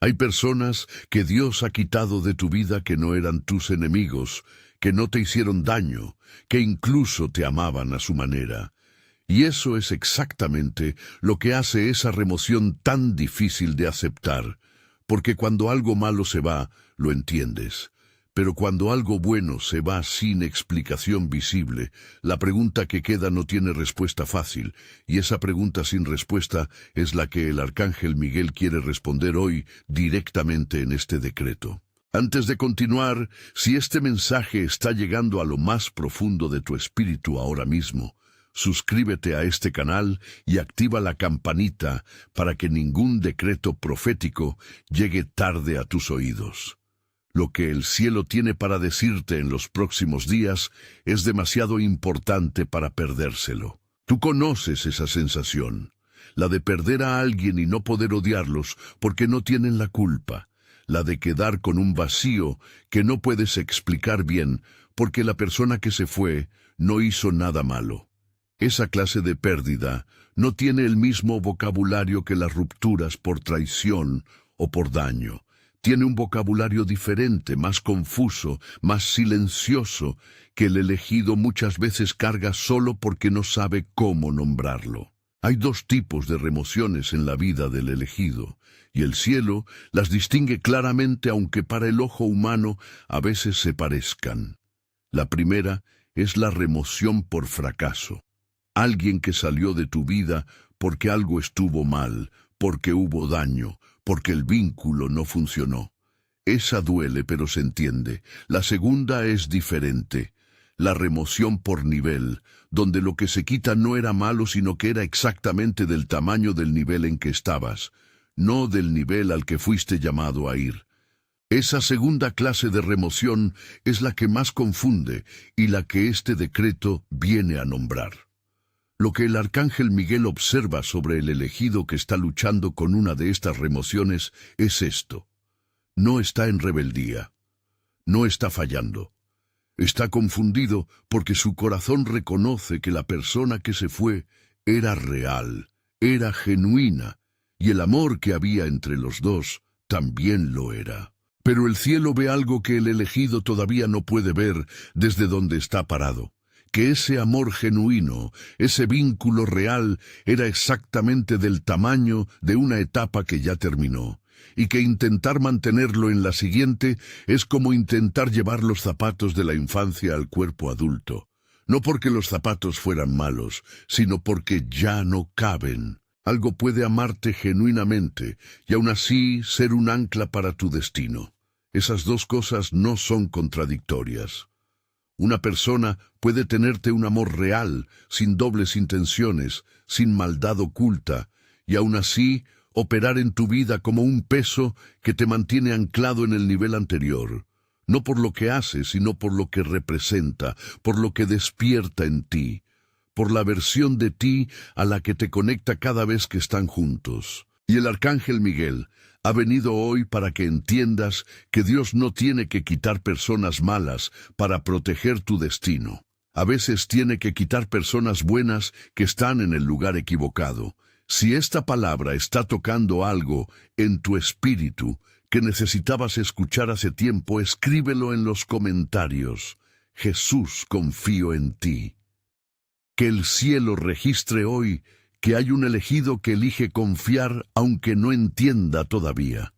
Hay personas que Dios ha quitado de tu vida que no eran tus enemigos, que no te hicieron daño, que incluso te amaban a su manera. Y eso es exactamente lo que hace esa remoción tan difícil de aceptar, porque cuando algo malo se va, lo entiendes. Pero cuando algo bueno se va sin explicación visible, la pregunta que queda no tiene respuesta fácil, y esa pregunta sin respuesta es la que el arcángel Miguel quiere responder hoy directamente en este decreto. Antes de continuar, si este mensaje está llegando a lo más profundo de tu espíritu ahora mismo, suscríbete a este canal y activa la campanita para que ningún decreto profético llegue tarde a tus oídos. Lo que el cielo tiene para decirte en los próximos días es demasiado importante para perdérselo. Tú conoces esa sensación, la de perder a alguien y no poder odiarlos porque no tienen la culpa, la de quedar con un vacío que no puedes explicar bien porque la persona que se fue no hizo nada malo. Esa clase de pérdida no tiene el mismo vocabulario que las rupturas por traición o por daño. Tiene un vocabulario diferente, más confuso, más silencioso, que el elegido muchas veces carga solo porque no sabe cómo nombrarlo. Hay dos tipos de remociones en la vida del elegido, y el cielo las distingue claramente aunque para el ojo humano a veces se parezcan. La primera es la remoción por fracaso. Alguien que salió de tu vida porque algo estuvo mal, porque hubo daño, porque el vínculo no funcionó. Esa duele, pero se entiende. La segunda es diferente. La remoción por nivel, donde lo que se quita no era malo, sino que era exactamente del tamaño del nivel en que estabas, no del nivel al que fuiste llamado a ir. Esa segunda clase de remoción es la que más confunde y la que este decreto viene a nombrar. Lo que el arcángel Miguel observa sobre el elegido que está luchando con una de estas remociones es esto. No está en rebeldía. No está fallando. Está confundido porque su corazón reconoce que la persona que se fue era real, era genuina, y el amor que había entre los dos también lo era. Pero el cielo ve algo que el elegido todavía no puede ver desde donde está parado. Que ese amor genuino, ese vínculo real, era exactamente del tamaño de una etapa que ya terminó, y que intentar mantenerlo en la siguiente es como intentar llevar los zapatos de la infancia al cuerpo adulto, no porque los zapatos fueran malos, sino porque ya no caben. Algo puede amarte genuinamente y aún así ser un ancla para tu destino. Esas dos cosas no son contradictorias. Una persona puede tenerte un amor real, sin dobles intenciones, sin maldad oculta, y aún así operar en tu vida como un peso que te mantiene anclado en el nivel anterior, no por lo que hace, sino por lo que representa, por lo que despierta en ti, por la versión de ti a la que te conecta cada vez que están juntos. Y el arcángel Miguel ha venido hoy para que entiendas que Dios no tiene que quitar personas malas para proteger tu destino. A veces tiene que quitar personas buenas que están en el lugar equivocado. Si esta palabra está tocando algo en tu espíritu que necesitabas escuchar hace tiempo, escríbelo en los comentarios. Jesús, confío en ti. Que el cielo registre hoy que hay un elegido que elige confiar aunque no entienda todavía.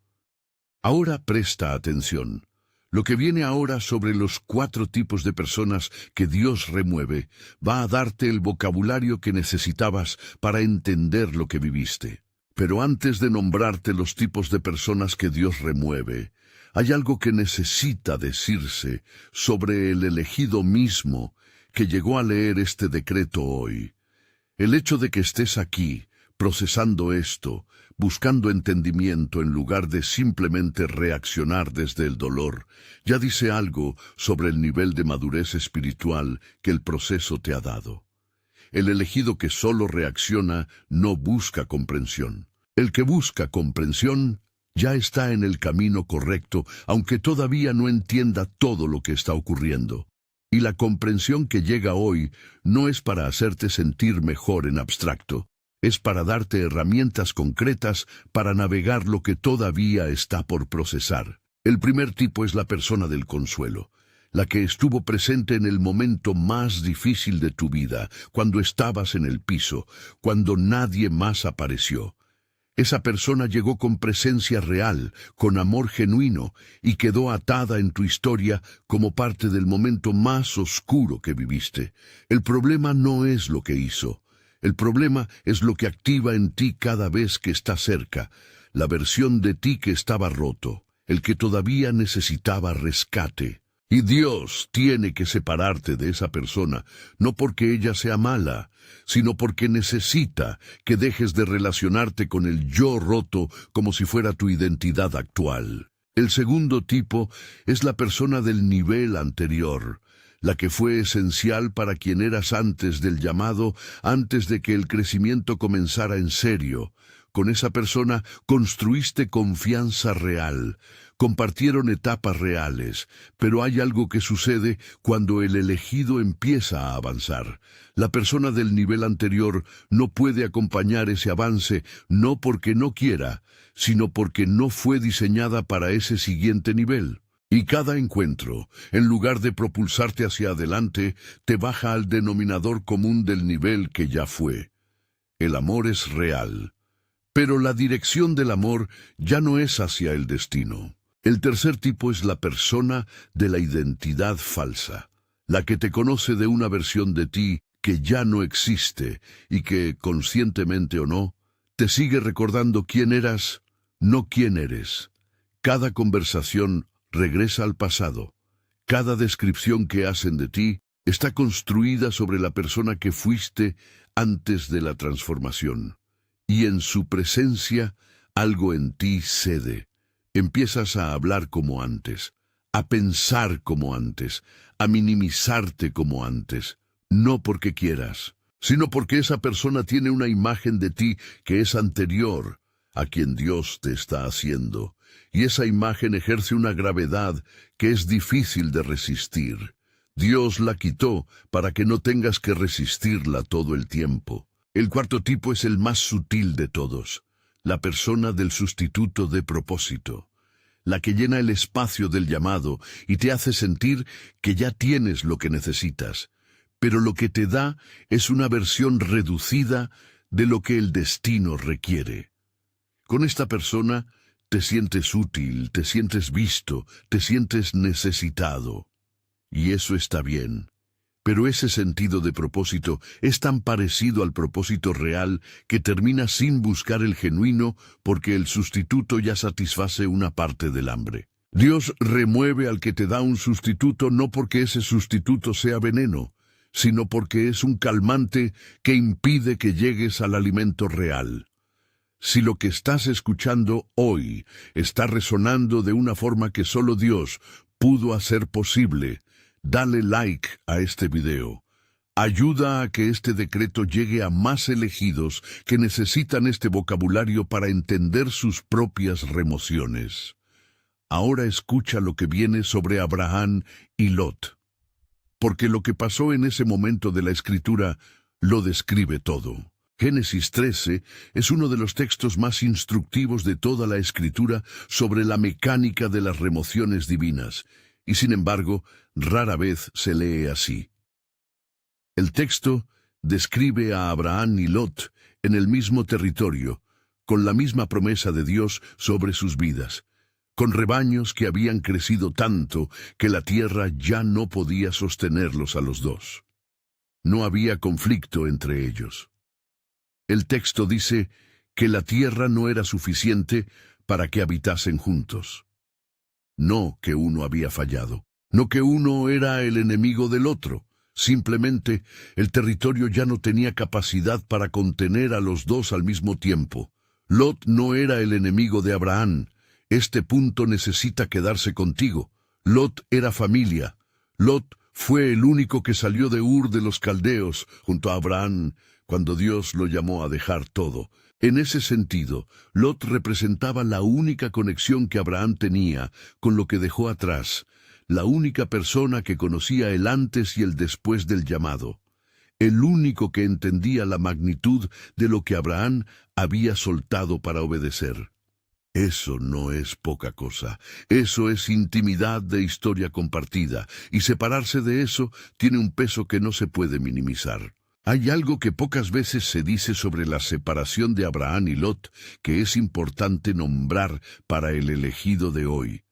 Ahora presta atención. Lo que viene ahora sobre los 4 tipos de personas que Dios remueve va a darte el vocabulario que necesitabas para entender lo que viviste. Pero antes de nombrarte los tipos de personas que Dios remueve, hay algo que necesita decirse sobre el elegido mismo que llegó a leer este decreto hoy. El hecho de que estés aquí, procesando esto, buscando entendimiento en lugar de simplemente reaccionar desde el dolor, ya dice algo sobre el nivel de madurez espiritual que el proceso te ha dado. El elegido que solo reacciona no busca comprensión. El que busca comprensión ya está en el camino correcto, aunque todavía no entienda todo lo que está ocurriendo. Y la comprensión que llega hoy no es para hacerte sentir mejor en abstracto, Es para darte herramientas concretas para navegar lo que todavía está por procesar. El primer tipo es la persona del consuelo, la que estuvo presente en el momento más difícil de tu vida, cuando estabas en el piso, cuando nadie más apareció. Esa persona llegó con presencia real, con amor genuino, y quedó atada en tu historia como parte del momento más oscuro que viviste. El problema no es lo que hizo. El problema es lo que activa en ti cada vez que está cerca, la versión de ti que estaba roto, el que todavía necesitaba rescate. Y Dios tiene que separarte de esa persona, no porque ella sea mala, sino porque necesita que dejes de relacionarte con el yo roto como si fuera tu identidad actual. El segundo tipo es la persona del nivel anterior, la que fue esencial para quien eras antes del llamado, antes de que el crecimiento comenzara en serio. Con esa persona construiste confianza real, compartieron etapas reales, pero hay algo que sucede cuando el elegido empieza a avanzar. La persona del nivel anterior no puede acompañar ese avance, no porque no quiera, sino porque no fue diseñada para ese siguiente nivel. Y cada encuentro, en lugar de propulsarte hacia adelante, te baja al denominador común del nivel que ya fue. El amor es real, pero la dirección del amor ya no es hacia el destino. El tercer tipo es la persona de la identidad falsa, la que te conoce de una versión de ti que ya no existe y que, conscientemente o no, te sigue recordando quién eras, no quién eres. Cada conversación regresa al pasado. Cada descripción que hacen de ti está construida sobre la persona que fuiste antes de la transformación. Y en su presencia, algo en ti cede. Empiezas a hablar como antes, a pensar como antes, a minimizarte como antes. No porque quieras, sino porque esa persona tiene una imagen de ti que es anterior a quien Dios te está haciendo. Y esa imagen ejerce una gravedad que es difícil de resistir. Dios la quitó para que no tengas que resistirla todo el tiempo. El cuarto tipo es el más sutil de todos, la persona del sustituto de propósito, la que llena el espacio del llamado y te hace sentir que ya tienes lo que necesitas, pero lo que te da es una versión reducida de lo que el destino requiere. Con esta persona te sientes útil, te sientes visto, te sientes necesitado. Y eso está bien. Pero ese sentido de propósito es tan parecido al propósito real que termina sin buscar el genuino porque el sustituto ya satisface una parte del hambre. Dios remueve al que te da un sustituto no porque ese sustituto sea veneno, sino porque es un calmante que impide que llegues al alimento real. Si lo que estás escuchando hoy está resonando de una forma que solo Dios pudo hacer posible, dale like a este video. Ayuda a que este decreto llegue a más elegidos que necesitan este vocabulario para entender sus propias remociones. Ahora escucha lo que viene sobre Abraham y Lot, porque lo que pasó en ese momento de la Escritura lo describe todo. Génesis 13 es uno de los textos más instructivos de toda la Escritura sobre la mecánica de las remociones divinas, y sin embargo, rara vez se lee así. El texto describe a Abraham y Lot en el mismo territorio, con la misma promesa de Dios sobre sus vidas, con rebaños que habían crecido tanto que la tierra ya no podía sostenerlos a los dos. No había conflicto entre ellos. El texto dice que la tierra no era suficiente para que habitasen juntos. No que uno había fallado, no que uno era el enemigo del otro. Simplemente el territorio ya no tenía capacidad para contener a los dos al mismo tiempo. Lot no era el enemigo de Abraham. Este punto necesita quedarse contigo. Lot era familia. Lot fue el único que salió de Ur de los Caldeos junto a Abraham cuando Dios lo llamó a dejar todo. En ese sentido, Lot representaba la única conexión que Abraham tenía con lo que dejó atrás, la única persona que conocía el antes y el después del llamado. el único que entendía la magnitud de lo que Abraham había soltado para obedecer. Eso no es poca cosa, eso es intimidad de historia compartida, y separarse de eso tiene un peso que no se puede minimizar. Hay algo que pocas veces se dice sobre la separación de Abraham y Lot que es importante nombrar para el elegido de hoy.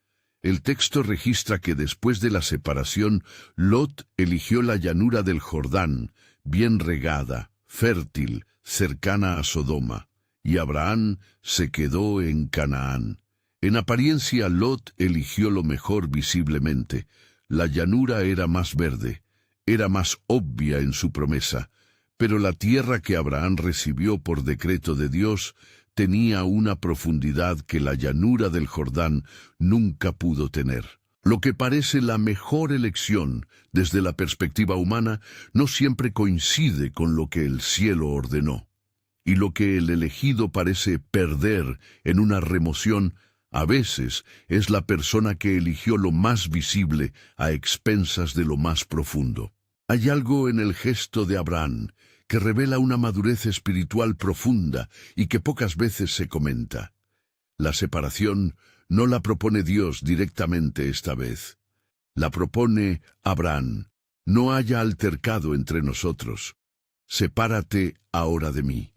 El texto registra que después de la separación, Lot eligió la llanura del Jordán, bien regada, fértil, cercana a Sodoma, y Abraham se quedó en Canaán. En apariencia, Lot eligió lo mejor visiblemente. La llanura era más verde, era más obvia en su promesa, pero la tierra que Abraham recibió por decreto de Dios tenía una profundidad que la llanura del Jordán nunca pudo tener. Lo que parece la mejor elección desde la perspectiva humana no siempre coincide con lo que el cielo ordenó. Y lo que el elegido parece perder en una remoción, a veces es la persona que eligió lo más visible a expensas de lo más profundo. Hay algo en el gesto de Abraham que revela una madurez espiritual profunda y que pocas veces se comenta. La separación no la propone Dios directamente esta vez. La propone Abraham. No haya altercado entre nosotros. Sepárate ahora de mí.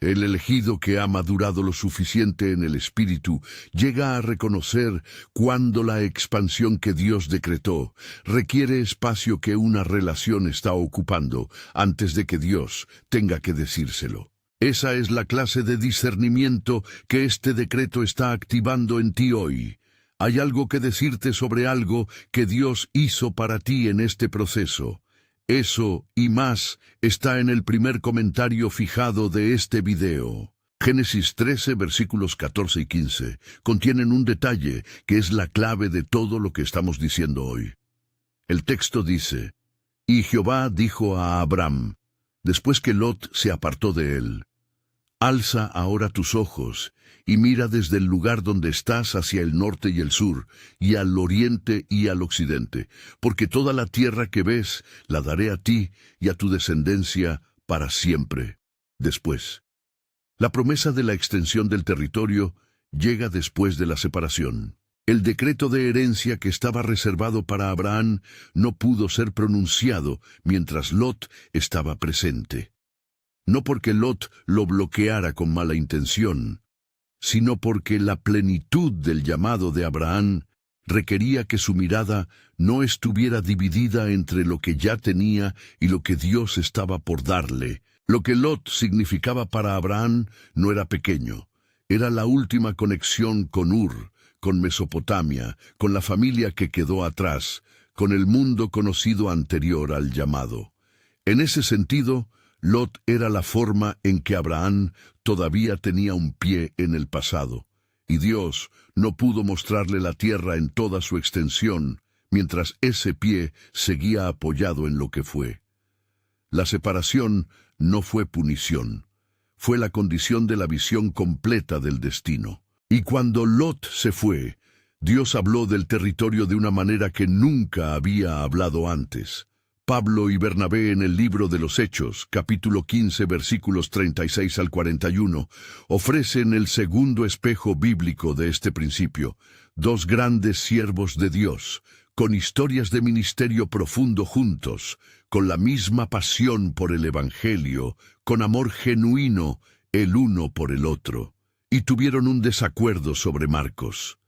El elegido que ha madurado lo suficiente en el espíritu llega a reconocer cuando la expansión que Dios decretó requiere espacio que una relación está ocupando antes de que Dios tenga que decírselo. Esa es la clase de discernimiento que este decreto está activando en ti hoy. Hay algo que decirte sobre algo que Dios hizo para ti en este proceso. Eso y más está en el primer comentario fijado de este video. Génesis 13, versículos 14 y 15, contienen un detalle que es la clave de todo lo que estamos diciendo hoy. El texto dice, «Y Jehová dijo a Abram, después que Lot se apartó de él, alza ahora tus ojos y mira desde el lugar donde estás hacia el norte y el sur, y al oriente y al occidente, porque toda la tierra que ves la daré a ti y a tu descendencia para siempre». Después. La promesa de la extensión del territorio llega después de la separación. El decreto de herencia que estaba reservado para Abraham no pudo ser pronunciado mientras Lot estaba presente. No porque Lot lo bloqueara con mala intención, sino porque la plenitud del llamado de Abraham requería que su mirada no estuviera dividida entre lo que ya tenía y lo que Dios estaba por darle. Lo que Lot significaba para Abraham no era pequeño, era la última conexión con Ur, con Mesopotamia, con la familia que quedó atrás, con el mundo conocido anterior al llamado. En ese sentido, Lot era la forma en que Abraham todavía tenía un pie en el pasado, y Dios no pudo mostrarle la tierra en toda su extensión, mientras ese pie seguía apoyado en lo que fue. La separación no fue punición, fue la condición de la visión completa del destino. Y cuando Lot se fue, Dios habló del territorio de una manera que nunca había hablado antes. Pablo y Bernabé en el libro de los Hechos, capítulo 15, versículos 36 al 41, ofrecen el segundo espejo bíblico de este principio, dos grandes siervos de Dios, con historias de ministerio profundo juntos, con la misma pasión por el Evangelio, con amor genuino el uno por el otro, y tuvieron un desacuerdo sobre Marcos.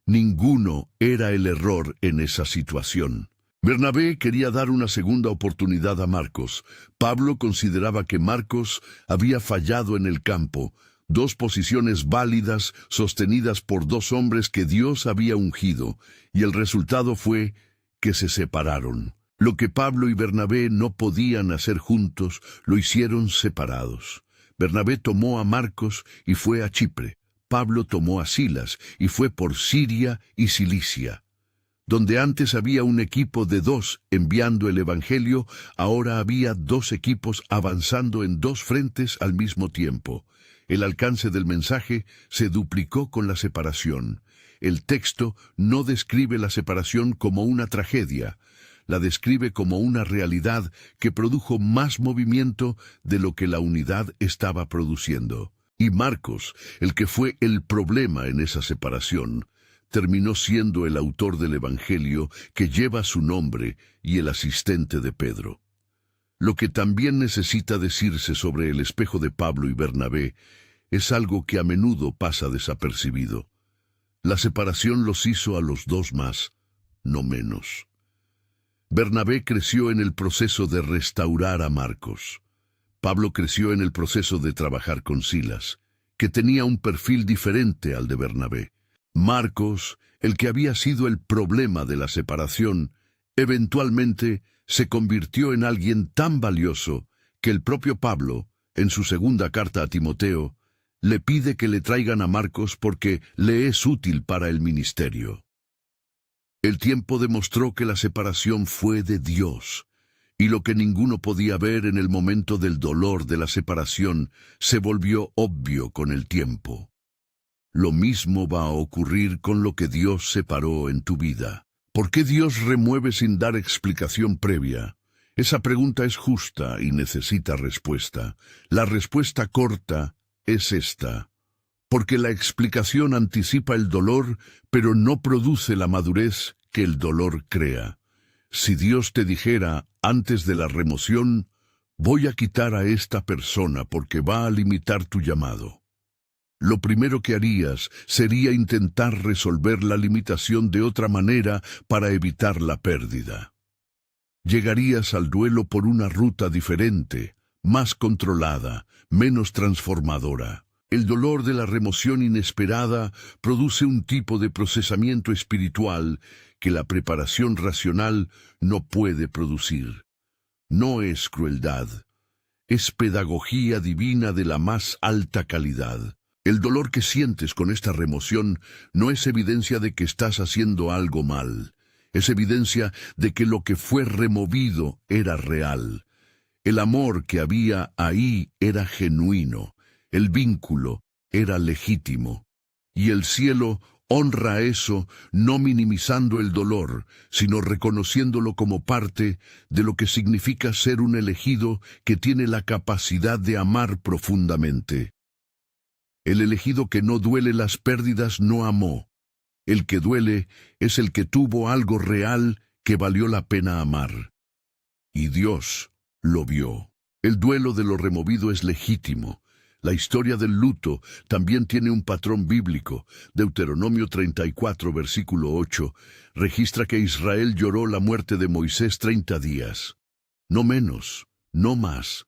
Ninguno era el error en esa situación. Bernabé quería dar una segunda oportunidad a Marcos. Pablo consideraba que Marcos había fallado en el campo, dos posiciones válidas sostenidas por dos hombres que Dios había ungido, y el resultado fue que se separaron. Lo que Pablo y Bernabé no podían hacer juntos, lo hicieron separados. Bernabé tomó a Marcos y fue a Chipre. Pablo tomó a Silas y fue por Siria y Cilicia. Donde antes había un equipo de dos enviando el Evangelio, ahora había dos equipos avanzando en dos frentes al mismo tiempo. El alcance del mensaje se duplicó con la separación. El texto no describe la separación como una tragedia. la describe como una realidad que produjo más movimiento de lo que la unidad estaba produciendo. Y Marcos, el que fue el problema en esa separación, terminó siendo el autor del Evangelio que lleva su nombre y el asistente de Pedro. Lo que también necesita decirse sobre el espejo de Pablo y Bernabé es algo que a menudo pasa desapercibido. La separación los hizo a los dos más, no menos. Bernabé creció en el proceso de restaurar a Marcos. Pablo creció en el proceso de trabajar con Silas, que tenía un perfil diferente al de Bernabé. Marcos, el que había sido el problema de la separación, eventualmente se convirtió en alguien tan valioso que el propio Pablo, en su segunda carta a Timoteo, le pide que le traigan a Marcos porque le es útil para el ministerio. El tiempo demostró que la separación fue de Dios, y lo que ninguno podía ver en el momento del dolor de la separación se volvió obvio con el tiempo. Lo mismo va a ocurrir con lo que Dios separó en tu vida. ¿Por qué Dios remueve sin dar explicación previa? Esa pregunta es justa y necesita respuesta. La respuesta corta es esta: porque la explicación anticipa el dolor, pero no produce la madurez que el dolor crea. Si Dios te dijera, antes de la remoción, voy a quitar a esta persona porque va a limitar tu llamado, lo primero que harías sería intentar resolver la limitación de otra manera para evitar la pérdida. Llegarías al duelo por una ruta diferente, más controlada, menos transformadora. El dolor de la remoción inesperada produce un tipo de procesamiento espiritual que la preparación racional no puede producir. No es crueldad, es pedagogía divina de la más alta calidad. El dolor que sientes con esta remoción no es evidencia de que estás haciendo algo mal, es evidencia de que lo que fue removido era real. El amor que había ahí era genuino. El vínculo era legítimo, y el cielo honra eso, no minimizando el dolor, sino reconociéndolo como parte de lo que significa ser un elegido que tiene la capacidad de amar profundamente. El elegido que no duele las pérdidas no amó. El que duele es el que tuvo algo real que valió la pena amar. Y Dios lo vio. El duelo de lo removido es legítimo. La historia del luto también tiene un patrón bíblico. Deuteronomio 34, versículo 8, registra que Israel lloró la muerte de Moisés 30 días. No menos, no más.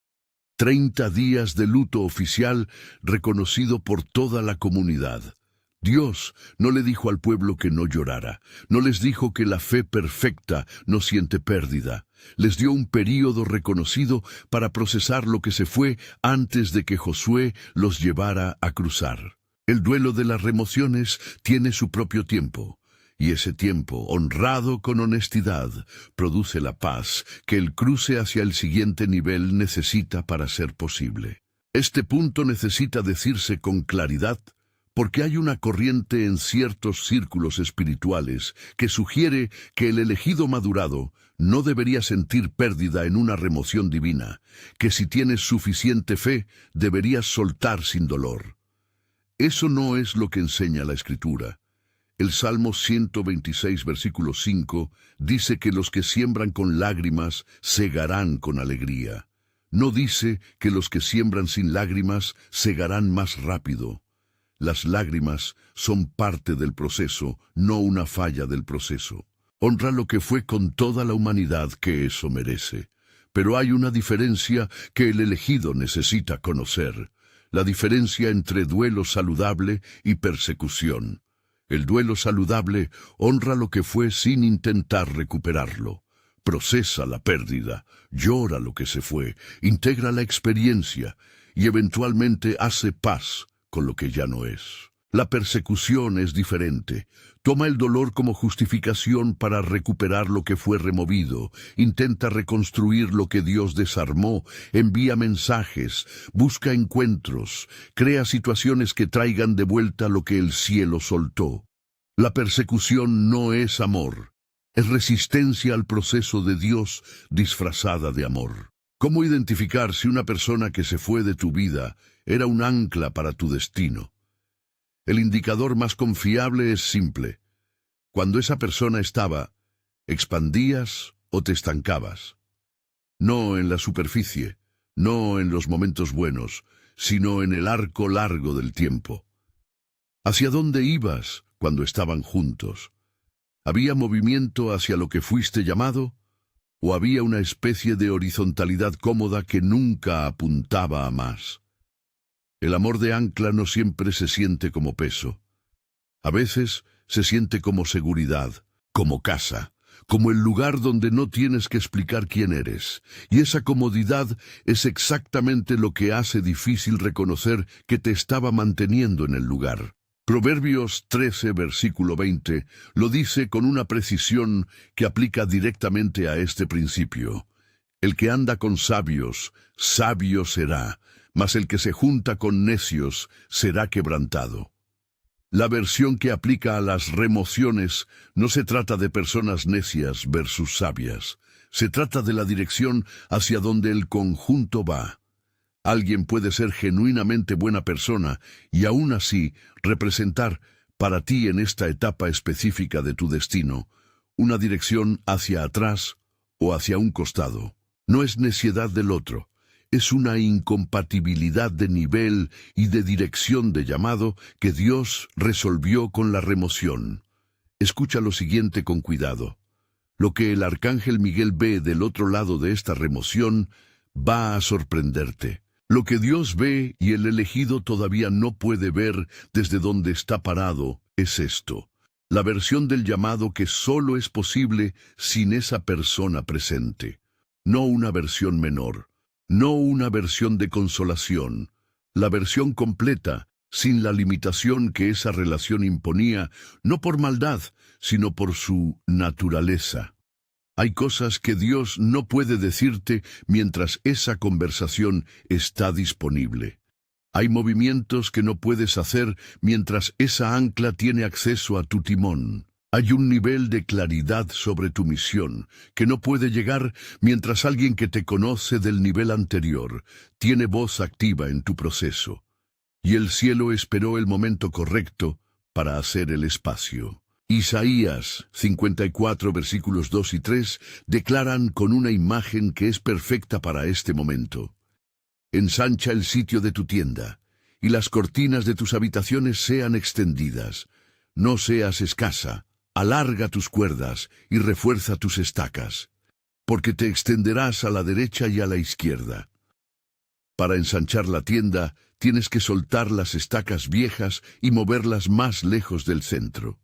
30 días de luto oficial reconocido por toda la comunidad. Dios no le dijo al pueblo que no llorara, no les dijo que la fe perfecta no siente pérdida. Les dio un período reconocido para procesar lo que se fue antes de que Josué los llevara a cruzar. El duelo de las remociones tiene su propio tiempo, y ese tiempo, honrado con honestidad, produce la paz que el cruce hacia el siguiente nivel necesita para ser posible. Este punto necesita decirse con claridad, porque hay una corriente en ciertos círculos espirituales que sugiere que el elegido madurado no debería sentir pérdida en una remoción divina, que si tienes suficiente fe, deberías soltar sin dolor. Eso no es lo que enseña la Escritura. El Salmo 126, versículo 5, dice que los que siembran con lágrimas segarán con alegría. No dice que los que siembran sin lágrimas segarán más rápido. Las lágrimas son parte del proceso, no una falla del proceso. Honra lo que fue con toda la humanidad que eso merece. Pero hay una diferencia que el elegido necesita conocer. La diferencia entre duelo saludable y persecución. El duelo saludable honra lo que fue sin intentar recuperarlo. Procesa la pérdida, llora lo que se fue, integra la experiencia y eventualmente hace paz con lo que ya no es. La persecución es diferente. Toma el dolor como justificación para recuperar lo que fue removido, intenta reconstruir lo que Dios desarmó, envía mensajes, busca encuentros, crea situaciones que traigan de vuelta lo que el cielo soltó. La persecución no es amor, Es resistencia al proceso de Dios disfrazada de amor. ¿Cómo identificar si una persona que se fue de tu vida era un ancla para tu destino? El indicador más confiable es simple. Cuando esa persona estaba, expandías o te estancabas. No en la superficie, no en los momentos buenos, sino en el arco largo del tiempo. ¿Hacia dónde ibas cuando estaban juntos? ¿Había movimiento hacia lo que fuiste llamado? ¿O había una especie de horizontalidad cómoda que nunca apuntaba a más? El amor de ancla no siempre se siente como peso. A veces se siente como seguridad, como casa, como el lugar donde no tienes que explicar quién eres. Y esa comodidad es exactamente lo que hace difícil reconocer que te estaba manteniendo en el lugar. Proverbios 13, versículo 20, lo dice con una precisión que aplica directamente a este principio. El que anda con sabios, sabio será, mas el que se junta con necios será quebrantado. La versión que aplica a las remociones no se trata de personas necias versus sabias. Se trata de la dirección hacia donde el conjunto va. Alguien puede ser genuinamente buena persona y aún así representar para ti en esta etapa específica de tu destino una dirección hacia atrás o hacia un costado. No es neciedad del otro, es una incompatibilidad de nivel y de dirección de llamado que Dios resolvió con la remoción. Escucha lo siguiente con cuidado. Lo que el arcángel Miguel ve del otro lado de esta remoción va a sorprenderte. Lo que Dios ve y el elegido todavía no puede ver desde donde está parado es esto. La versión del llamado que solo es posible sin esa persona presente. No una versión menor, no una versión de consolación. La versión completa, sin la limitación que esa relación imponía, no por maldad, sino por su naturaleza. Hay cosas que Dios no puede decirte mientras esa conversación está disponible. Hay movimientos que no puedes hacer mientras esa ancla tiene acceso a tu timón. Hay un nivel de claridad sobre tu misión que no puede llegar mientras alguien que te conoce del nivel anterior tiene voz activa en tu proceso. Y el cielo esperó el momento correcto para hacer el espacio. Isaías 54, versículos 2 y 3, declaran con una imagen que es perfecta para este momento. Ensancha el sitio de tu tienda, y las cortinas de tus habitaciones sean extendidas. No seas escasa, alarga tus cuerdas y refuerza tus estacas, porque te extenderás a la derecha y a la izquierda. Para ensanchar la tienda, tienes que soltar las estacas viejas y moverlas más lejos del centro.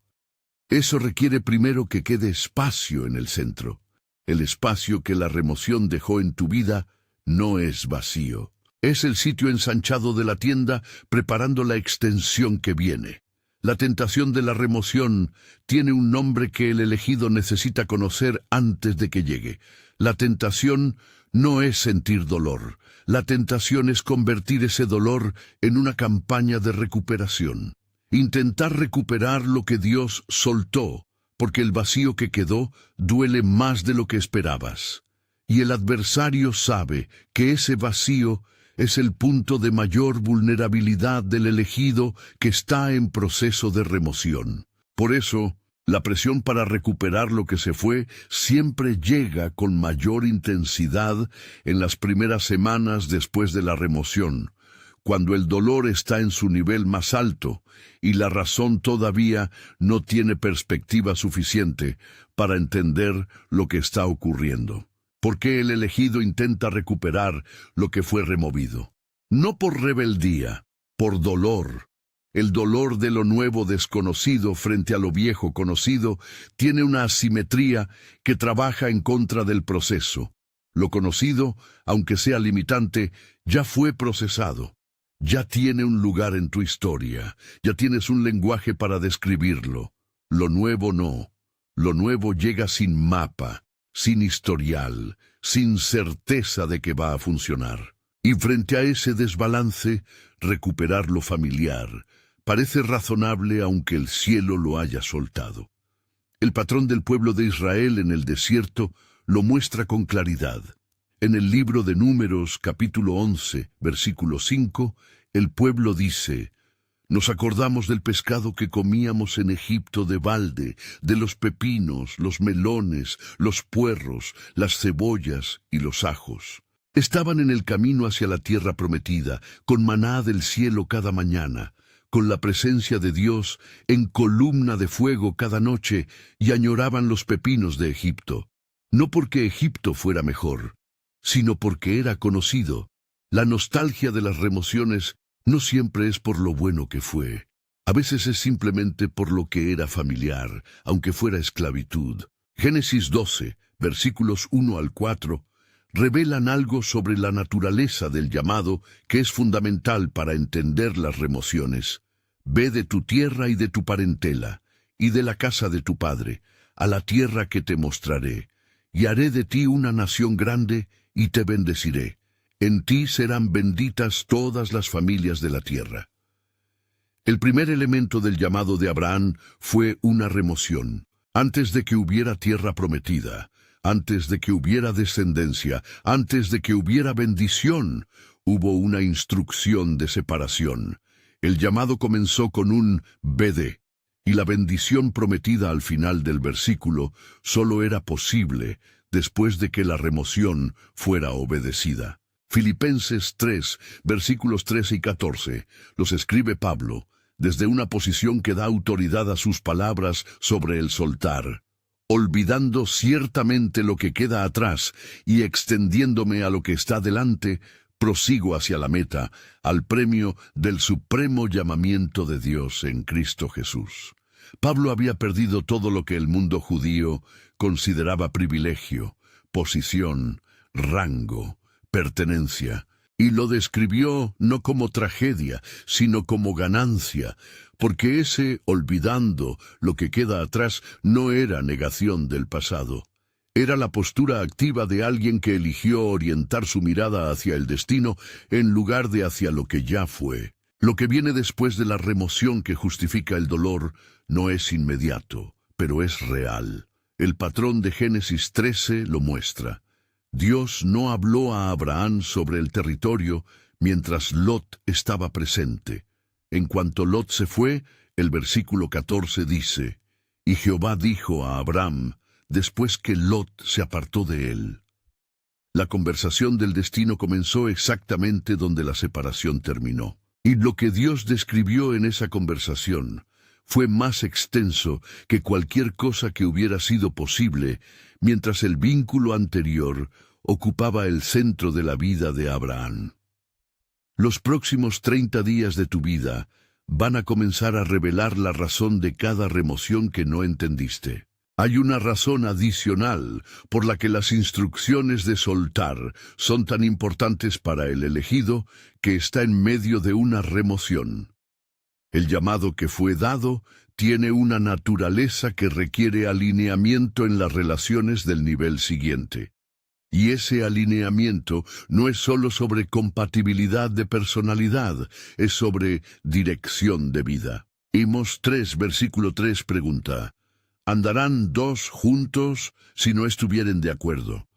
Eso requiere primero que quede espacio en el centro. El espacio que la remoción dejó en tu vida no es vacío. Es el sitio ensanchado de la tienda preparando la extensión que viene. La tentación de la remoción tiene un nombre que el elegido necesita conocer antes de que llegue. La tentación no es sentir dolor. La tentación es convertir ese dolor en una campaña de recuperación. Intentar recuperar lo que Dios soltó, porque el vacío que quedó duele más de lo que esperabas. Y el adversario sabe que ese vacío es el punto de mayor vulnerabilidad del elegido que está en proceso de remoción. Por eso, la presión para recuperar lo que se fue siempre llega con mayor intensidad en las primeras semanas después de la remoción, cuando el dolor está en su nivel más alto y la razón todavía no tiene perspectiva suficiente para entender lo que está ocurriendo. ¿Por qué el elegido intenta recuperar lo que fue removido? No por rebeldía, por dolor. El dolor de lo nuevo desconocido frente a lo viejo conocido tiene una asimetría que trabaja en contra del proceso. Lo conocido, aunque sea limitante, ya fue procesado. Ya tiene un lugar en tu historia, ya tienes un lenguaje para describirlo. Lo nuevo no. Lo nuevo llega sin mapa, sin historial, sin certeza de que va a funcionar. Y frente a ese desbalance, recuperar lo familiar parece razonable aunque el cielo lo haya soltado. El patrón del pueblo de Israel en el desierto lo muestra con claridad. En el libro de Números, capítulo 11, versículo 5, el pueblo dice: Nos acordamos del pescado que comíamos en Egipto de balde, de los pepinos, los melones, los puerros, las cebollas y los ajos. Estaban en el camino hacia la tierra prometida, con maná del cielo cada mañana, con la presencia de Dios en columna de fuego cada noche, y añoraban los pepinos de Egipto. No porque Egipto fuera mejor, sino porque era conocido. La nostalgia de las remociones no siempre es por lo bueno que fue. A veces es simplemente por lo que era familiar, aunque fuera esclavitud. Génesis 12, versículos 1 al 4, revelan algo sobre la naturaleza del llamado que es fundamental para entender las remociones. Ve de tu tierra y de tu parentela, y de la casa de tu padre, a la tierra que te mostraré, y haré de ti una nación grande, y te bendeciré. En ti serán benditas todas las familias de la tierra. El primer elemento del llamado de Abraham fue una remoción. Antes de que hubiera tierra prometida, antes de que hubiera descendencia, antes de que hubiera bendición, hubo una instrucción de separación. El llamado comenzó con un vede, y la bendición prometida al final del versículo solo era posible después de que la remoción fuera obedecida. Filipenses 3, versículos 13 y 14, los escribe Pablo, desde una posición que da autoridad a sus palabras sobre el soltar. Olvidando ciertamente lo que queda atrás y extendiéndome a lo que está delante, prosigo hacia la meta, al premio del supremo llamamiento de Dios en Cristo Jesús. Pablo había perdido todo lo que el mundo judío consideraba privilegio, posición, rango, pertenencia, y lo describió no como tragedia, sino como ganancia, porque ese olvidando lo que queda atrás no era negación del pasado. Era la postura activa de alguien que eligió orientar su mirada hacia el destino en lugar de hacia lo que ya fue. Lo que viene después de la remoción que justifica el dolor no es inmediato, pero es real. El patrón de Génesis 13 lo muestra. Dios no habló a Abraham sobre el territorio mientras Lot estaba presente. En cuanto Lot se fue, el versículo 14 dice: Y Jehová dijo a Abraham, después que Lot se apartó de él. La conversación del destino comenzó exactamente donde la separación terminó. Y lo que Dios describió en esa conversación fue más extenso que cualquier cosa que hubiera sido posible mientras el vínculo anterior ocupaba el centro de la vida de Abraham. Los próximos 30 días de tu vida van a comenzar a revelar la razón de cada remoción que no entendiste. Hay una razón adicional por la que las instrucciones de soltar son tan importantes para el elegido que está en medio de una remoción. El llamado que fue dado tiene una naturaleza que requiere alineamiento en las relaciones del nivel siguiente. Y ese alineamiento no es solo sobre compatibilidad de personalidad, es sobre dirección de vida. Amos 3, versículo 3 pregunta: ¿andarán dos juntos si no estuvieren de acuerdo?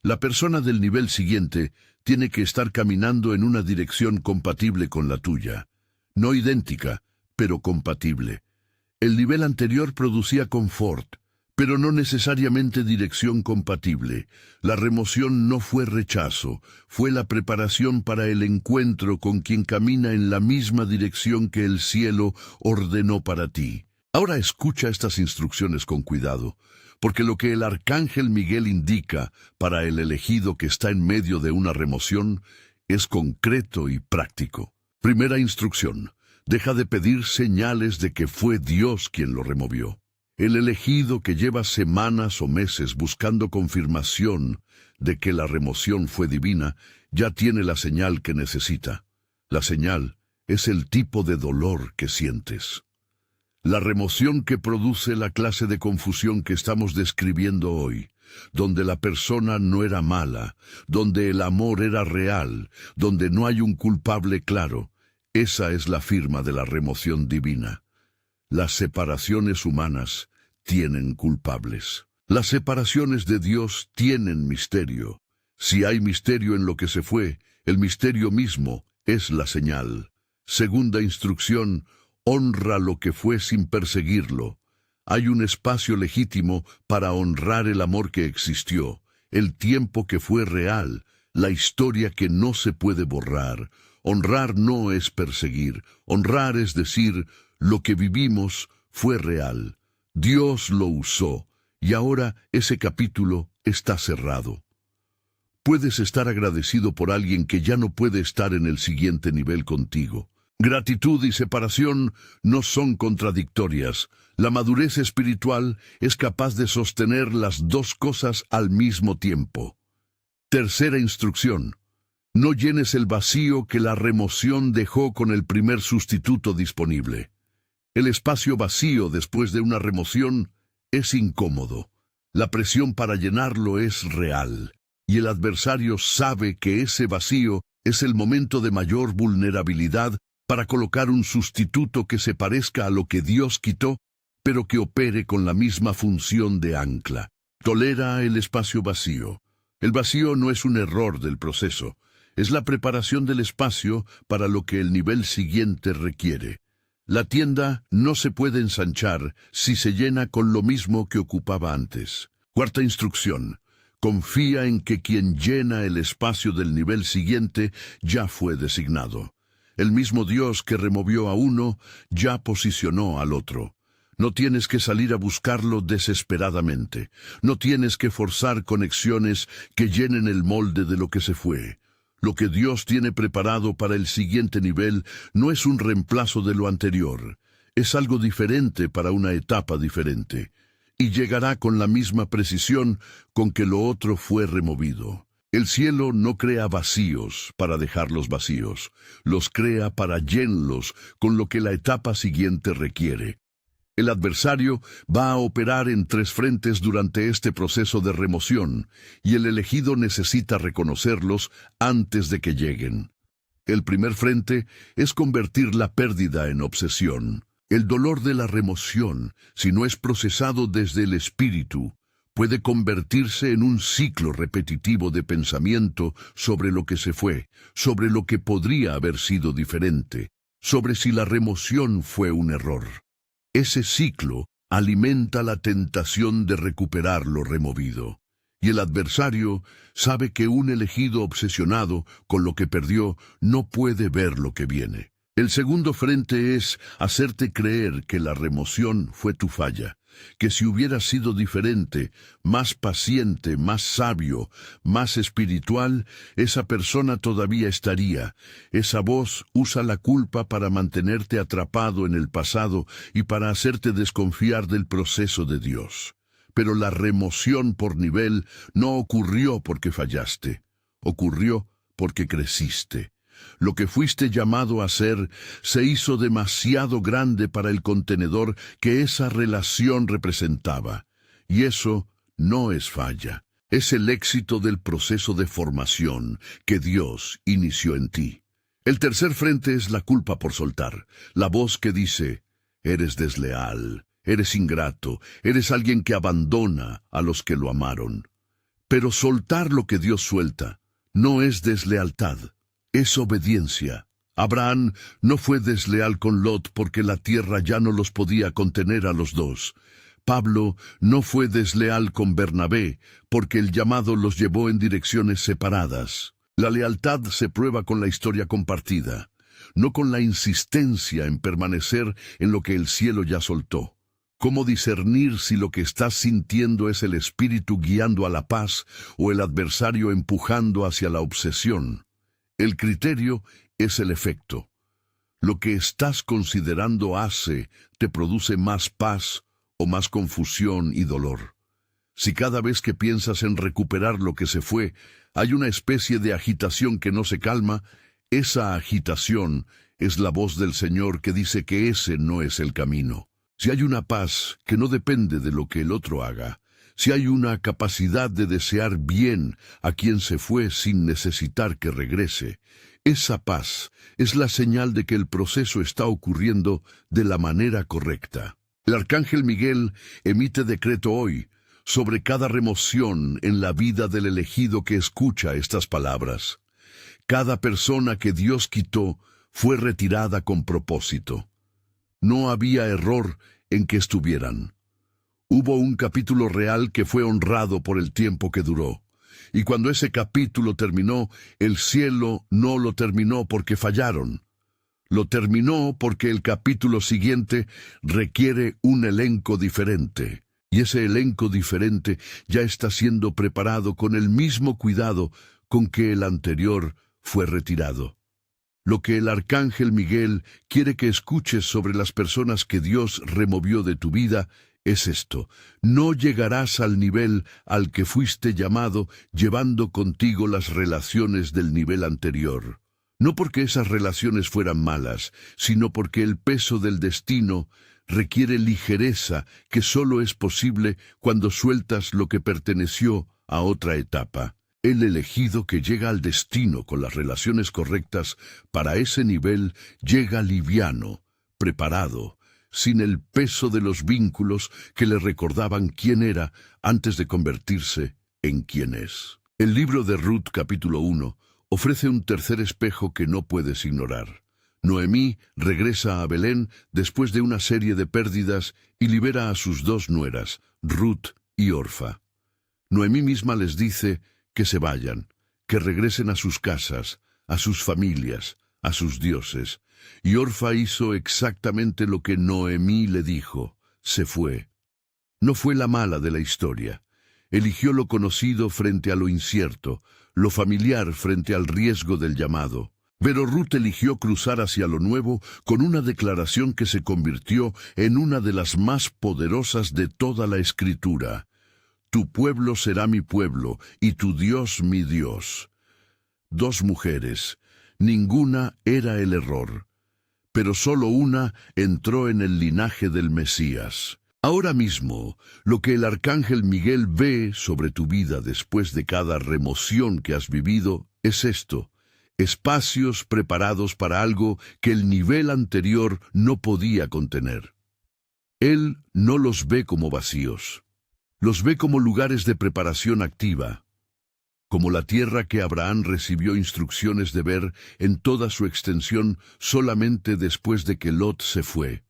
La persona del nivel siguiente tiene que estar caminando en una dirección compatible con la tuya. No idéntica, pero compatible. El nivel anterior producía confort, pero no necesariamente dirección compatible. La remoción no fue rechazo, fue la preparación para el encuentro con quien camina en la misma dirección que el cielo ordenó para ti. Ahora escucha estas instrucciones con cuidado, porque lo que el arcángel Miguel indica para el elegido que está en medio de una remoción es concreto y práctico. Primera instrucción: deja de pedir señales de que fue Dios quien lo removió. El elegido que lleva semanas o meses buscando confirmación de que la remoción fue divina, ya tiene la señal que necesita. La señal es el tipo de dolor que sientes. La remoción que produce la clase de confusión que estamos describiendo hoy, donde la persona no era mala, donde el amor era real, donde no hay un culpable claro, esa es la firma de la remoción divina. Las separaciones humanas tienen culpables. Las separaciones de Dios tienen misterio. Si hay misterio en lo que se fue, el misterio mismo es la señal. Segunda instrucción: honra lo que fue sin perseguirlo. Hay un espacio legítimo para honrar el amor que existió, el tiempo que fue real, la historia que no se puede borrar. Honrar no es perseguir. Honrar es decir, lo que vivimos fue real. Dios lo usó, y ahora ese capítulo está cerrado. Puedes estar agradecido por alguien que ya no puede estar en el siguiente nivel contigo. Gratitud y separación no son contradictorias. La madurez espiritual es capaz de sostener las dos cosas al mismo tiempo. Tercera instrucción: no llenes el vacío que la remoción dejó con el primer sustituto disponible. El espacio vacío después de una remoción es incómodo. La presión para llenarlo es real, y el adversario sabe que ese vacío es el momento de mayor vulnerabilidad para colocar un sustituto que se parezca a lo que Dios quitó, pero que opere con la misma función de ancla. Tolera el espacio vacío. El vacío no es un error del proceso, es la preparación del espacio para lo que el nivel siguiente requiere. La tienda no se puede ensanchar si se llena con lo mismo que ocupaba antes. Cuarta instrucción: confía en que quien llena el espacio del nivel siguiente ya fue designado. El mismo Dios que removió a uno ya posicionó al otro. No tienes que salir a buscarlo desesperadamente. No tienes que forzar conexiones que llenen el molde de lo que se fue. Lo que Dios tiene preparado para el siguiente nivel no es un reemplazo de lo anterior. Es algo diferente para una etapa diferente. Y llegará con la misma precisión con que lo otro fue removido. El cielo no crea vacíos para dejarlos vacíos. Los crea para llenarlos con lo que la etapa siguiente requiere. El adversario va a operar en tres frentes durante este proceso de remoción, y el elegido necesita reconocerlos antes de que lleguen. El primer frente es convertir la pérdida en obsesión. El dolor de la remoción, si no es procesado desde el espíritu, puede convertirse en un ciclo repetitivo de pensamiento sobre lo que se fue, sobre lo que podría haber sido diferente, sobre si la remoción fue un error. Ese ciclo alimenta la tentación de recuperar lo removido. Y el adversario sabe que un elegido obsesionado con lo que perdió no puede ver lo que viene. El segundo frente es hacerte creer que la remoción fue tu falla, que si hubiera sido diferente, más paciente, más sabio, más espiritual, esa persona todavía estaría. Esa voz usa la culpa para mantenerte atrapado en el pasado y para hacerte desconfiar del proceso de Dios. Pero la remoción por nivel no ocurrió porque fallaste, ocurrió porque creciste. Lo que fuiste llamado a ser se hizo demasiado grande para el contenedor que esa relación representaba. Y eso no es falla, es el éxito del proceso de formación que Dios inició en ti. El tercer frente es la culpa por soltar, la voz que dice: eres desleal, eres ingrato, eres alguien que abandona a los que lo amaron. Pero soltar lo que Dios suelta no es deslealtad. Es obediencia. Abraham no fue desleal con Lot porque la tierra ya no los podía contener a los dos. Pablo no fue desleal con Bernabé porque el llamado los llevó en direcciones separadas. La lealtad se prueba con la historia compartida, no con la insistencia en permanecer en lo que el cielo ya soltó. ¿Cómo discernir si lo que estás sintiendo es el espíritu guiando a la paz o el adversario empujando hacia la obsesión? El criterio es el efecto. Lo que estás considerando te produce más paz o más confusión y dolor. Si cada vez que piensas en recuperar lo que se fue, hay una especie de agitación que no se calma, esa agitación es la voz del Señor que dice que ese no es el camino. Si hay una paz que no depende de lo que el otro haga, si hay una capacidad de desear bien a quien se fue sin necesitar que regrese, esa paz es la señal de que el proceso está ocurriendo de la manera correcta. El arcángel Miguel emite decreto hoy sobre cada remoción en la vida del elegido que escucha estas palabras. Cada persona que Dios quitó fue retirada con propósito. No había error en que estuvieran. Hubo un capítulo real que fue honrado por el tiempo que duró. Y cuando ese capítulo terminó, el cielo no lo terminó porque fallaron. Lo terminó porque el capítulo siguiente requiere un elenco diferente. Y ese elenco diferente ya está siendo preparado con el mismo cuidado con que el anterior fue retirado. Lo que el arcángel Miguel quiere que escuches sobre las personas que Dios removió de tu vida es esto: no llegarás al nivel al que fuiste llamado llevando contigo las relaciones del nivel anterior. No porque esas relaciones fueran malas, sino porque el peso del destino requiere ligereza que solo es posible cuando sueltas lo que perteneció a otra etapa. El elegido que llega al destino con las relaciones correctas para ese nivel llega liviano, preparado, sin el peso de los vínculos que le recordaban quién era antes de convertirse en quien es. El libro de Ruth, capítulo 1, ofrece un tercer espejo que no puedes ignorar. Noemí regresa a Belén después de una serie de pérdidas y libera a sus dos nueras, Ruth y Orfa. Noemí misma les dice que se vayan, que regresen a sus casas, a sus familias, a sus dioses. Y Orfa hizo exactamente lo que Noemí le dijo, se fue. No fue la mala de la historia. Eligió lo conocido frente a lo incierto, lo familiar frente al riesgo del llamado. Pero Ruth eligió cruzar hacia lo nuevo con una declaración que se convirtió en una de las más poderosas de toda la Escritura. Tu pueblo será mi pueblo, y tu Dios mi Dios. Dos mujeres, ninguna era el error, pero solo una entró en el linaje del Mesías. Ahora mismo, lo que el arcángel Miguel ve sobre tu vida después de cada remoción que has vivido es esto: espacios preparados para algo que el nivel anterior no podía contener. Él no los ve como vacíos. Los ve como lugares de preparación activa, como la tierra que Abraham recibió instrucciones de ver en toda su extensión solamente después de que Lot se fue.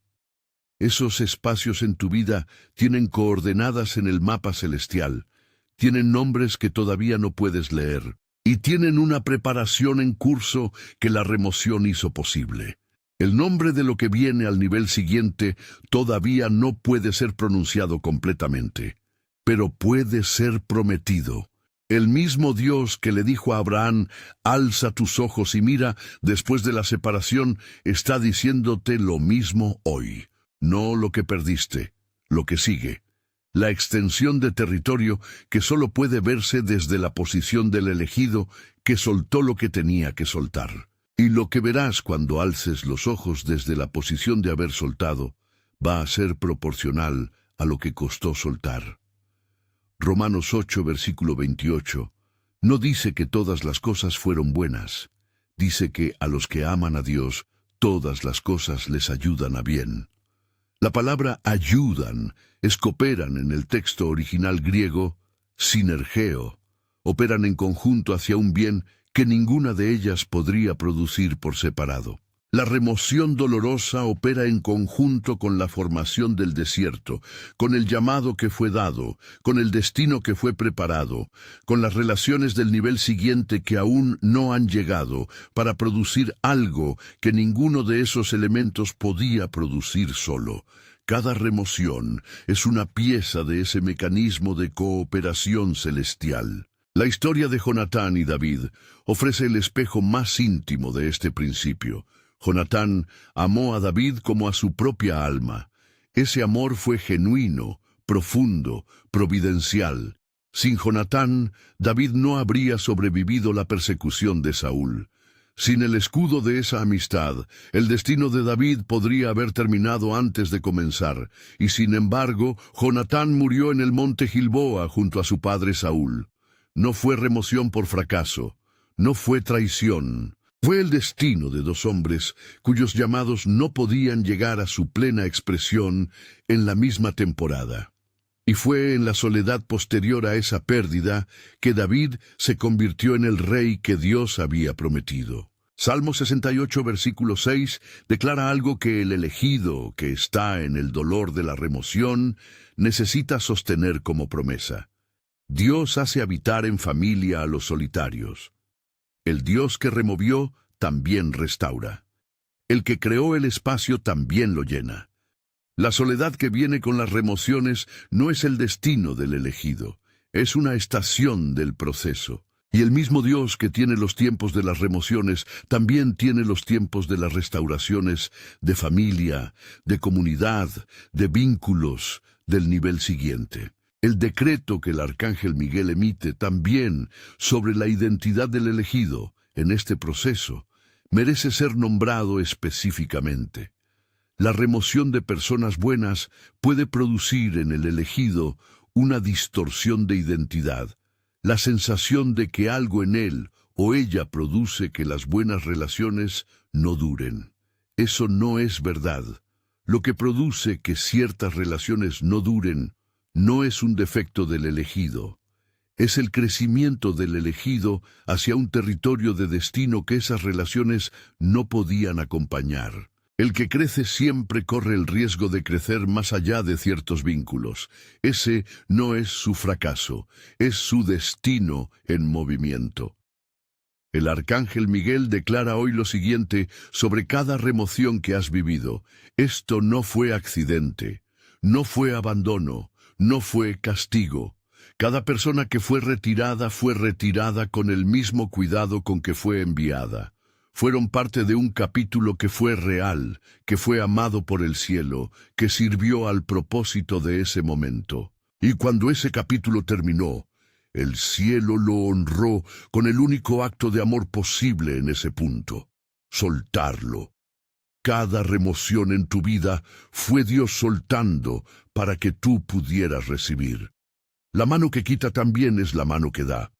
Esos espacios en tu vida tienen coordenadas en el mapa celestial, tienen nombres que todavía no puedes leer, y tienen una preparación en curso que la remoción hizo posible. El nombre de lo que viene al nivel siguiente todavía no puede ser pronunciado completamente, pero puede ser prometido. El mismo Dios que le dijo a Abraham, alza tus ojos y mira, después de la separación, está diciéndote lo mismo hoy. No lo que perdiste, lo que sigue. La extensión de territorio que solo puede verse desde la posición del elegido que soltó lo que tenía que soltar. Y lo que verás cuando alces los ojos desde la posición de haber soltado va a ser proporcional a lo que costó soltar. Romanos 8, versículo 28, no dice que todas las cosas fueron buenas. Dice que a los que aman a Dios, todas las cosas les ayudan a bien. La palabra ayudan es cooperan en el texto original griego, sinergeo. Operan en conjunto hacia un bien que ninguna de ellas podría producir por separado. La remoción dolorosa opera en conjunto con la formación del desierto, con el llamado que fue dado, con el destino que fue preparado, con las relaciones del nivel siguiente que aún no han llegado, para producir algo que ninguno de esos elementos podía producir solo. Cada remoción es una pieza de ese mecanismo de cooperación celestial. La historia de Jonatán y David ofrece el espejo más íntimo de este principio. Jonatán amó a David como a su propia alma. Ese amor fue genuino, profundo, providencial. Sin Jonatán, David no habría sobrevivido la persecución de Saúl. Sin el escudo de esa amistad, el destino de David podría haber terminado antes de comenzar, y sin embargo, Jonatán murió en el monte Gilboa junto a su padre Saúl. No fue remoción por fracaso, no fue traición, Fue el destino de dos hombres cuyos llamados no podían llegar a su plena expresión en la misma temporada. Y fue en la soledad posterior a esa pérdida que David se convirtió en el rey que Dios había prometido. Salmo 68, versículo 6, declara algo que el elegido, que está en el dolor de la remoción, necesita sostener como promesa. Dios hace habitar en familia a los solitarios. El Dios que removió también restaura. El que creó el espacio también lo llena. La soledad que viene con las remociones no es el destino del elegido, es una estación del proceso. Y el mismo Dios que tiene los tiempos de las remociones, también tiene los tiempos de las restauraciones de familia, de comunidad, de vínculos, del nivel siguiente. El decreto que el arcángel Miguel emite también sobre la identidad del elegido en este proceso merece ser nombrado específicamente. La remoción de personas buenas puede producir en el elegido una distorsión de identidad, la sensación de que algo en él o ella produce que las buenas relaciones no duren. Eso no es verdad. Lo que produce que ciertas relaciones no duren no es un defecto del elegido. Es el crecimiento del elegido hacia un territorio de destino que esas relaciones no podían acompañar. El que crece siempre corre el riesgo de crecer más allá de ciertos vínculos. Ese no es su fracaso, es su destino en movimiento. El arcángel Miguel declara hoy lo siguiente sobre cada remoción que has vivido. Esto no fue accidente, no fue abandono, no fue castigo. Cada persona que fue retirada con el mismo cuidado con que fue enviada. Fueron parte de un capítulo que fue real, que fue amado por el cielo, que sirvió al propósito de ese momento. Y cuando ese capítulo terminó, el cielo lo honró con el único acto de amor posible en ese punto: soltarlo. Cada remoción en tu vida fue Dios soltando para que tú pudieras recibir. La mano que quita también es la mano que da.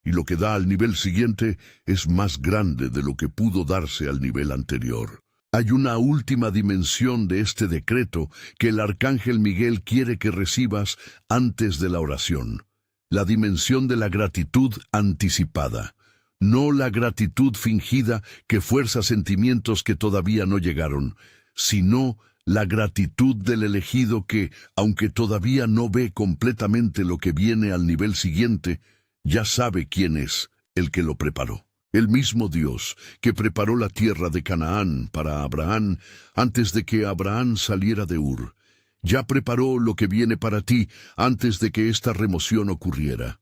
Y lo que da al nivel siguiente es más grande de lo que pudo darse al nivel anterior. Hay una última dimensión de este decreto que el arcángel Miguel quiere que recibas antes de la oración. La dimensión de la gratitud anticipada. No la gratitud fingida que fuerza sentimientos que todavía no llegaron, sino la gratitud del elegido que, aunque todavía no ve completamente lo que viene al nivel siguiente, ya sabe quién es el que lo preparó. El mismo Dios que preparó la tierra de Canaán para Abraham antes de que Abraham saliera de Ur, ya preparó lo que viene para ti antes de que esta remoción ocurriera.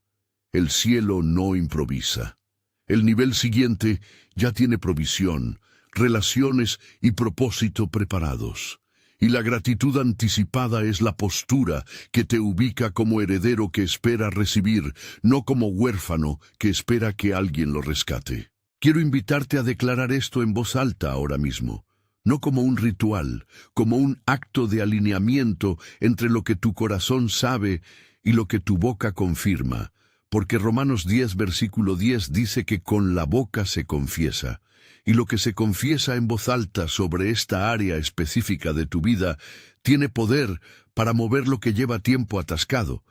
El cielo no improvisa. El nivel siguiente ya tiene provisión, relaciones y propósito preparados. Y la gratitud anticipada es la postura que te ubica como heredero que espera recibir, no como huérfano que espera que alguien lo rescate. Quiero invitarte a declarar esto en voz alta ahora mismo, no como un ritual, como un acto de alineamiento entre lo que tu corazón sabe y lo que tu boca confirma, porque Romanos 10, versículo 10 dice que con la boca se confiesa. Y lo que se confiesa en voz alta sobre esta área específica de tu vida tiene poder para mover lo que lleva tiempo atascado.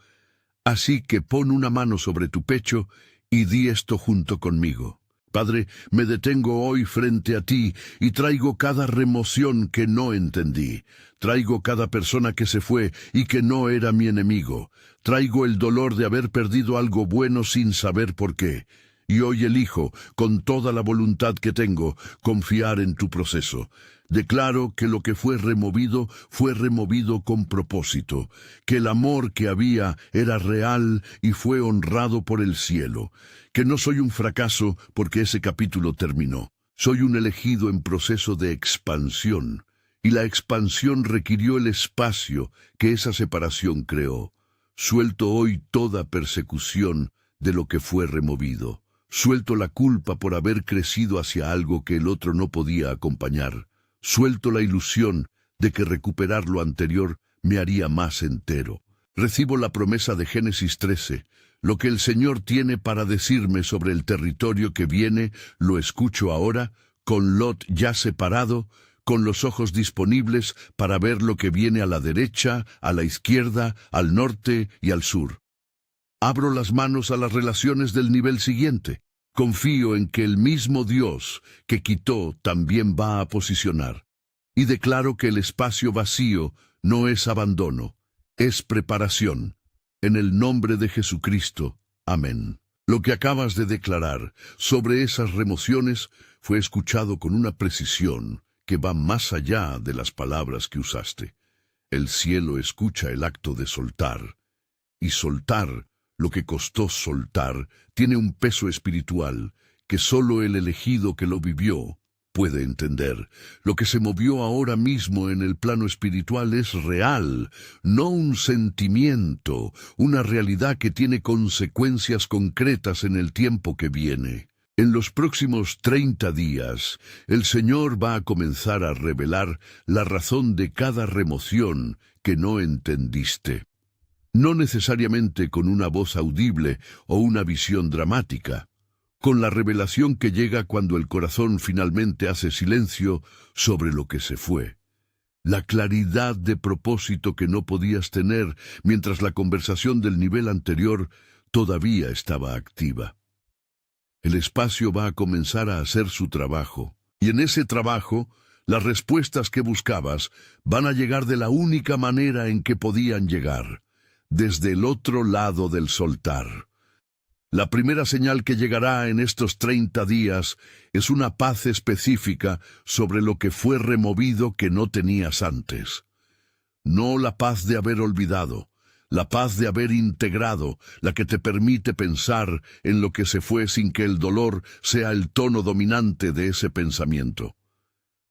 Así que pon una mano sobre tu pecho y di esto junto conmigo. Padre, me detengo hoy frente a ti y traigo cada remoción que no entendí. Traigo cada persona que se fue y que no era mi enemigo. Traigo el dolor de haber perdido algo bueno sin saber por qué. Y hoy elijo, con toda la voluntad que tengo, confiar en tu proceso. Declaro que lo que fue removido con propósito, que el amor que había era real y fue honrado por el cielo, que no soy un fracaso porque ese capítulo terminó. Soy un elegido en proceso de expansión, y la expansión requirió el espacio que esa separación creó. Suelto hoy toda persecución de lo que fue removido. Suelto la culpa por haber crecido hacia algo que el otro no podía acompañar. Suelto la ilusión de que recuperar lo anterior me haría más entero. Recibo la promesa de Génesis 13. Lo que el Señor tiene para decirme sobre el territorio que viene, lo escucho ahora, con Lot ya separado, con los ojos disponibles para ver lo que viene a la derecha, a la izquierda, al norte y al sur. Abro las manos a las relaciones del nivel siguiente. Confío en que el mismo Dios que quitó también va a posicionar. Y declaro que el espacio vacío no es abandono, es preparación. En el nombre de Jesucristo. Amén. Lo que acabas de declarar sobre esas remociones fue escuchado con una precisión que va más allá de las palabras que usaste. El cielo escucha el acto de soltar. Y soltar, lo que costó soltar, tiene un peso espiritual que solo el elegido que lo vivió puede entender. Lo que se movió ahora mismo en el plano espiritual es real, no un sentimiento, una realidad que tiene consecuencias concretas en el tiempo que viene. En los próximos 30 días, el Señor va a comenzar a revelar la razón de cada remoción que no entendiste. No necesariamente con una voz audible o una visión dramática, con la revelación que llega cuando el corazón finalmente hace silencio sobre lo que se fue. La claridad de propósito que no podías tener mientras la conversación del nivel anterior todavía estaba activa. El espacio va a comenzar a hacer su trabajo, y en ese trabajo, las respuestas que buscabas van a llegar de la única manera en que podían llegar, desde el otro lado del soltar. La primera señal que llegará en estos 30 días es una paz específica sobre lo que fue removido que no tenías antes. No la paz de haber olvidado, la paz de haber integrado, la que te permite pensar en lo que se fue sin que el dolor sea el tono dominante de ese pensamiento.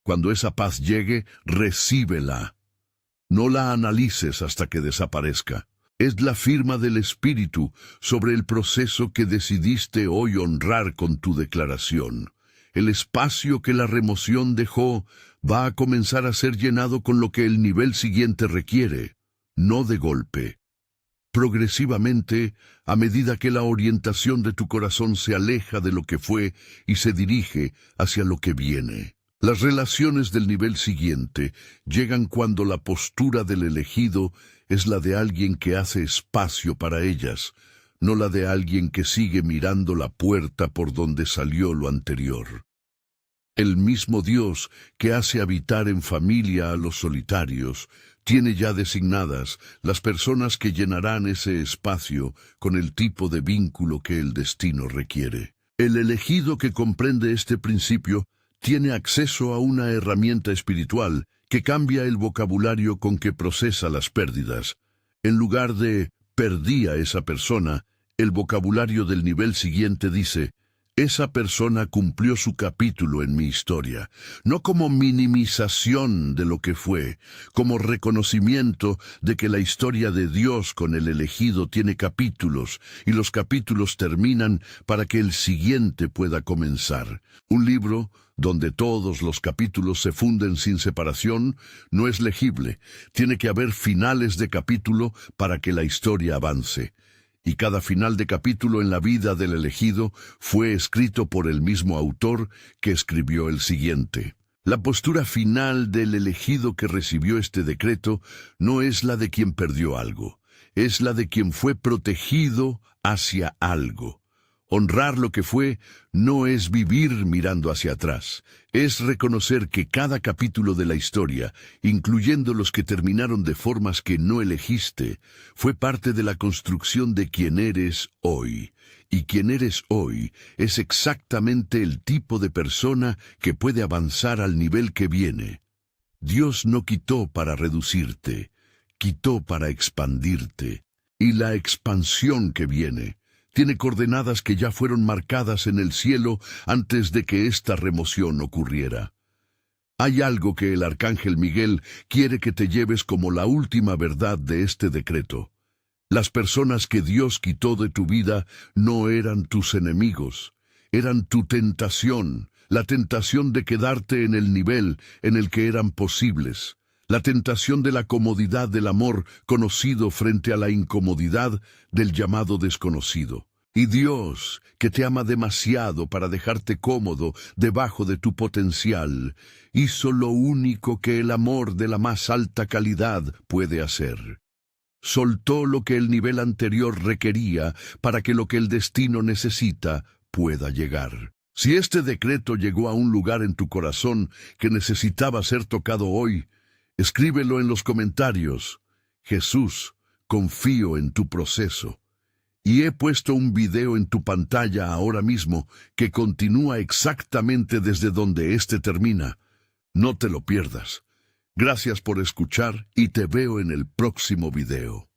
Cuando esa paz llegue, recíbela. No la analices hasta que desaparezca. Es la firma del Espíritu sobre el proceso que decidiste hoy honrar con tu declaración. El espacio que la remoción dejó va a comenzar a ser llenado con lo que el nivel siguiente requiere, no de golpe. Progresivamente, a medida que la orientación de tu corazón se aleja de lo que fue y se dirige hacia lo que viene. Las relaciones del nivel siguiente llegan cuando la postura del elegido es la de alguien que hace espacio para ellas, no la de alguien que sigue mirando la puerta por donde salió lo anterior. El mismo Dios que hace habitar en familia a los solitarios, tiene ya designadas las personas que llenarán ese espacio con el tipo de vínculo que el destino requiere. El elegido que comprende este principio tiene acceso a una herramienta espiritual que cambia el vocabulario con que procesa las pérdidas. En lugar de «perdí a esa persona», el vocabulario del nivel siguiente dice «esa persona cumplió su capítulo en mi historia», no como minimización de lo que fue, como reconocimiento de que la historia de Dios con el elegido tiene capítulos, y los capítulos terminan para que el siguiente pueda comenzar. Un libro donde todos los capítulos se funden sin separación, no es legible. Tiene que haber finales de capítulo para que la historia avance. Y cada final de capítulo en la vida del elegido fue escrito por el mismo autor que escribió el siguiente. La postura final del elegido que recibió este decreto no es la de quien perdió algo, es la de quien fue protegido hacia algo. Honrar lo que fue no es vivir mirando hacia atrás, es reconocer que cada capítulo de la historia, incluyendo los que terminaron de formas que no elegiste, fue parte de la construcción de quien eres hoy. Y quien eres hoy es exactamente el tipo de persona que puede avanzar al nivel que viene. Dios no quitó para reducirte, quitó para expandirte. Y la expansión que viene tiene coordenadas que ya fueron marcadas en el cielo antes de que esta remoción ocurriera. Hay algo que el arcángel Miguel quiere que te lleves como la última verdad de este decreto. Las personas que Dios quitó de tu vida no eran tus enemigos, eran tu tentación, la tentación de quedarte en el nivel en el que eran posibles. La tentación de la comodidad del amor conocido frente a la incomodidad del llamado desconocido. Y Dios, que te ama demasiado para dejarte cómodo debajo de tu potencial, hizo lo único que el amor de la más alta calidad puede hacer. Soltó lo que el nivel anterior requería para que lo que el destino necesita pueda llegar. Si este decreto llegó a un lugar en tu corazón que necesitaba ser tocado hoy, escríbelo en los comentarios. Jesús, confío en tu proceso. Y he puesto un video en tu pantalla ahora mismo que continúa exactamente desde donde este termina. No te lo pierdas. Gracias por escuchar y te veo en el próximo video.